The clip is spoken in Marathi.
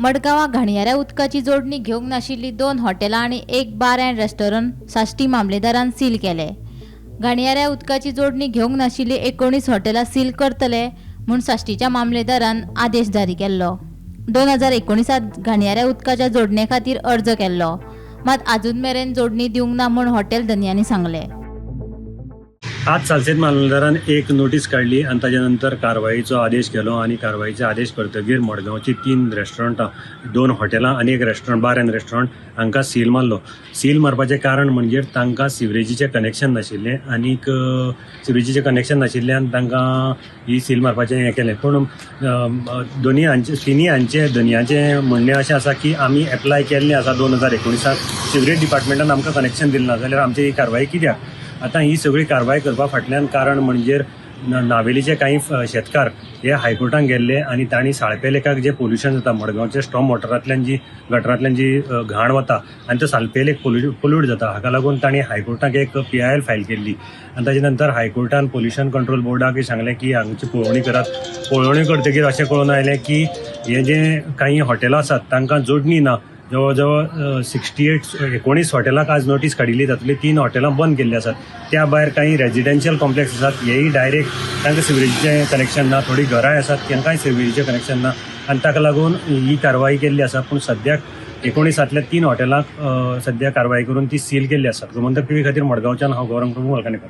मडगांवां घाणयाऱ्या उदकाची जोडणी घेवंक नाशिल्ली 2 हॉटेलां आनी एक बार अँड रेस्टॉरंट साश्टी मामलेदारान सील केले। घाणयाऱ्या उदकाची जोडणी घेवंक नाशिल्ली 19 हॉटेलां सील करतले म्हूण साश्टीच्या मामलेदारान आदेश जारी केल्लो। 2019 घाणयाऱ्या उदकाच्या जोडणे खातीर अर्ज केल्लो, मात अजून मेरेन जोडणी दिवंक ना म्हूण हॉटेल धन्यांनी सांगलें। आज सालसेत मामलेदारान एक नोटीस काढली आणि त्याच्यानंतर कारवाईचो आदेश केलो आणि कारवाईचे आदेश करतकीर मडगांवची 3 रेस्टॉरंटां, 2 हॉटेलां आणि एक रेस्टॉरंट बार अँड रेस्टॉरंट हांकां सील मारलो। सील मारपाचें कारण म्हणजे तांकां सिवरेजीचें कनेक्शन नाशिल्लें आनीक सिवरेजीचें कनेक्शन नाशिल्ल्यान तांकां ही सील मारपाचें हें केलें। पूण तिनी धन्याचें म्हणणें अशें आसा की आमी एप्लाय केल्लें आसा 2019 सिवरेज डिपार्टमेंटान आमकां कनेक्शन दिलें ना, जाल्यार आमची ही कारवाई कित्याक? आता ही सगळी कारवाई करपा फाटल्यान कारण म्हणजे नावेलीचे काही शेतकार हे हायकोर्टान गेल्ले आणि तांणी साळपेलेकाक जे पोल्युशन जाता मडगांवच्या स्टॉम वॉटरांतल्यान जी गटरांतल्यान जी घाण वता आणि तो साळपेलेक पोल्यूट जाता, हाका लागून तांणी हायकोर्टाक एक PIL फायल केल्ली आणि ताचे नंतर हायकोर्टान पोल्युशन कंट्रोल बोर्डाक सांगलें की हांगची पळोवणी करात। पळोवणी करतकीर अशें कळून आयलें की हे जे काही हॉटेलां आसात तांकां जोडणी ना। जवळ जवळ 19 हॉटेलांक आज नोटीस काडिल्ली, जातली 3 हॉटेलां बंद केल्ली आसात। त्या भायर काही रेजिडेन्शियल कॉम्प्लेक्स आसात, हेय डायरेक्ट तांकां सिवरेजीचें कनेक्शन ना, थोडी घरांय आसात तांकांय सिवरेजीचें कनेक्शन ना आणि ताका लागून ही कारवाई केल्ली आसा। पूण सद्याक 19 3 हॉटेलांक सद्या कारवाई करून ती सील केल्ली आसा। गोमंतक TV खातीर मडगांवच्यान हांव गौरंग प्रभू वळखणेकर।